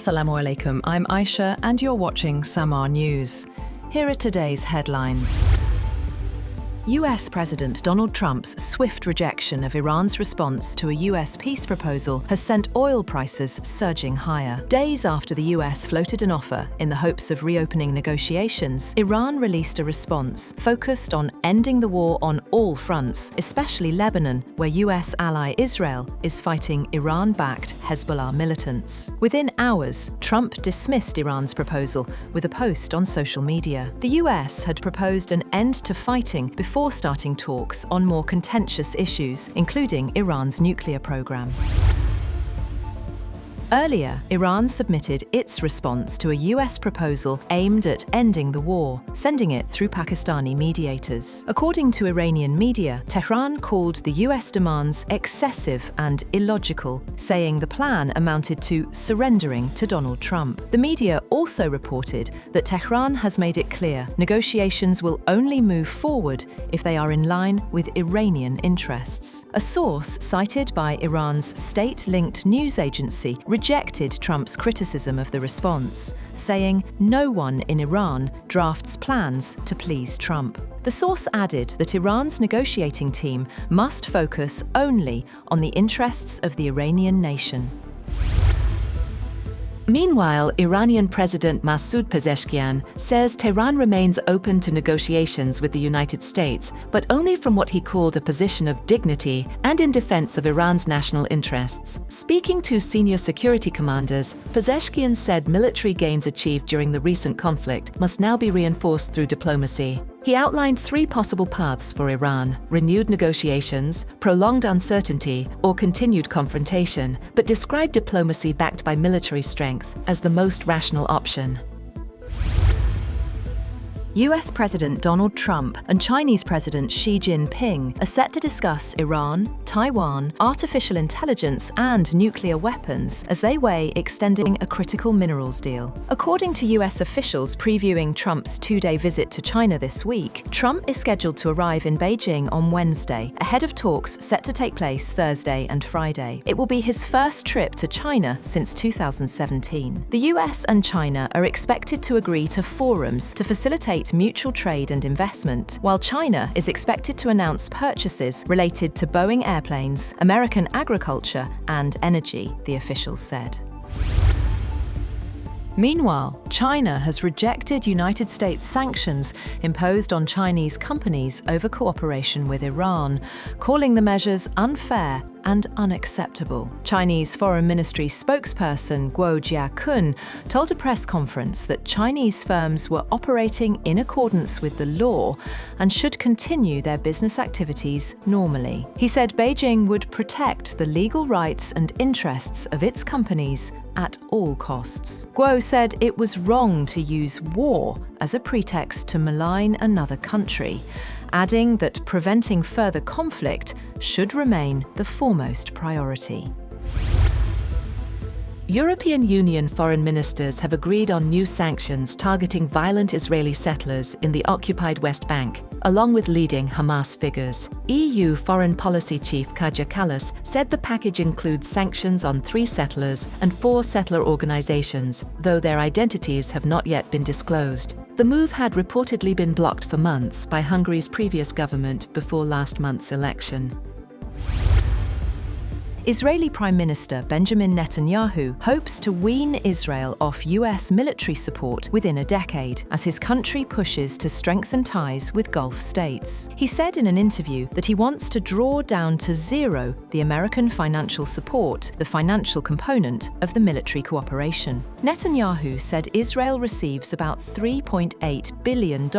Assalamu alaikum, I'm Aisha and you're watching Samaa News. Here are today's headlines. US President Donald Trump's swift rejection of Iran's response to a US peace proposal has sent oil prices surging higher. Days after the US floated an offer in the hopes of reopening negotiations, Iran released a response focused on ending the war on all fronts, especially Lebanon, where US ally Israel is fighting Iran-backed Hezbollah militants. Within hours, Trump dismissed Iran's proposal with a post on social media. The US had proposed an end to fighting before starting talks on more contentious issues, including Iran's nuclear program. Earlier, Iran submitted its response to a US proposal aimed at ending the war, sending it through Pakistani mediators. According to Iranian media, Tehran called the US demands excessive and illogical, saying the plan amounted to surrendering to Donald Trump. The media also reported that Tehran has made it clear negotiations will only move forward if they are in line with Iranian interests. A source cited by Iran's state-linked news agency rejected Trump's criticism of the response, saying no one in Iran drafts plans to please Trump. The source added that Iran's negotiating team must focus only on the interests of the Iranian nation. Meanwhile, Iranian President Masoud Pezeshkian says Tehran remains open to negotiations with the United States, but only from what he called a position of dignity and in defense of Iran's national interests. Speaking to senior security commanders, Pezeshkian said military gains achieved during the recent conflict must now be reinforced through diplomacy. He outlined three possible paths for Iran: renewed negotiations, prolonged uncertainty, or continued confrontation, but described diplomacy backed by military strength as the most rational option. US President Donald Trump and Chinese President Xi Jinping are set to discuss Iran, Taiwan, artificial intelligence and nuclear weapons as they weigh extending a critical minerals deal. According to US officials previewing Trump's two-day visit to China this week, Trump is scheduled to arrive in Beijing on Wednesday, ahead of talks set to take place Thursday and Friday. It will be his first trip to China since 2017. The US and China are expected to agree to forums to facilitate mutual trade and investment, while China is expected to announce purchases related to Boeing airplanes, American agriculture, and energy, the officials said. Meanwhile, China has rejected United States sanctions imposed on Chinese companies over cooperation with Iran, calling the measures unfair and unacceptable. Chinese Foreign Ministry spokesperson Guo Jiakun told a press conference that Chinese firms were operating in accordance with the law and should continue their business activities normally. He said Beijing would protect the legal rights and interests of its companies at all costs. Guo said it was wrong to use war as a pretext to malign another country, adding that preventing further conflict should remain the foremost priority. European Union foreign ministers have agreed on new sanctions targeting violent Israeli settlers in the occupied West Bank, along with leading Hamas figures. EU Foreign Policy Chief Kaja Kallas said the package includes sanctions on 3 settlers and 4 settler organizations, though their identities have not yet been disclosed. The move had reportedly been blocked for months by Hungary's previous government before last month's election. Israeli Prime Minister Benjamin Netanyahu hopes to wean Israel off US military support within a decade as his country pushes to strengthen ties with Gulf states. He said in an interview that he wants to draw down to zero the American financial support, the financial component of the military cooperation. Netanyahu said Israel receives about $3.8 billion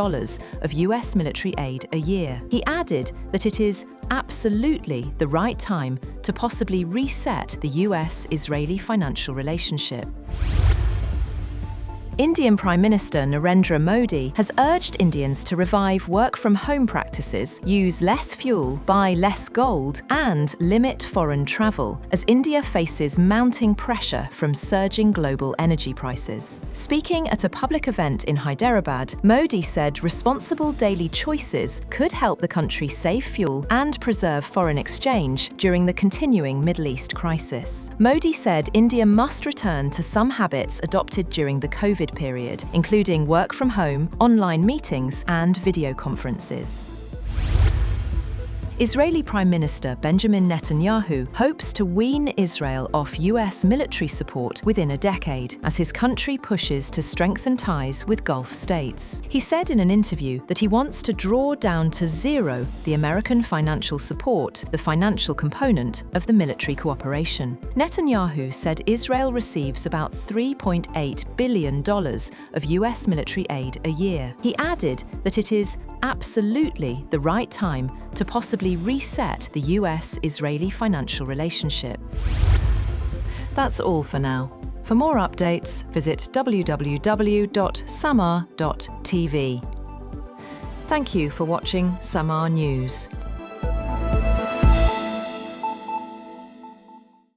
of US military aid a year. He added that it is absolutely the right time to possibly reset the US-Israeli financial relationship. Indian Prime Minister Narendra Modi has urged Indians to revive work-from-home practices, use less fuel, buy less gold, and limit foreign travel, as India faces mounting pressure from surging global energy prices. Speaking at a public event in Hyderabad, Modi said responsible daily choices could help the country save fuel and preserve foreign exchange during the continuing Middle East crisis. Modi said India must return to some habits adopted during the COVID period, including work from home, online meetings, and video conferences. Israeli Prime Minister Benjamin Netanyahu hopes to wean Israel off US military support within a decade as his country pushes to strengthen ties with Gulf states. He said in an interview that he wants to draw down to zero the American financial support, the financial component of the military cooperation. Netanyahu said Israel receives about $3.8 billion of US military aid a year. He added that it is absolutely the right time to possibly reset the US-Israeli financial relationship. That's all for now. For more updates, visit www.samaa.tv. Thank you for watching Samaa News.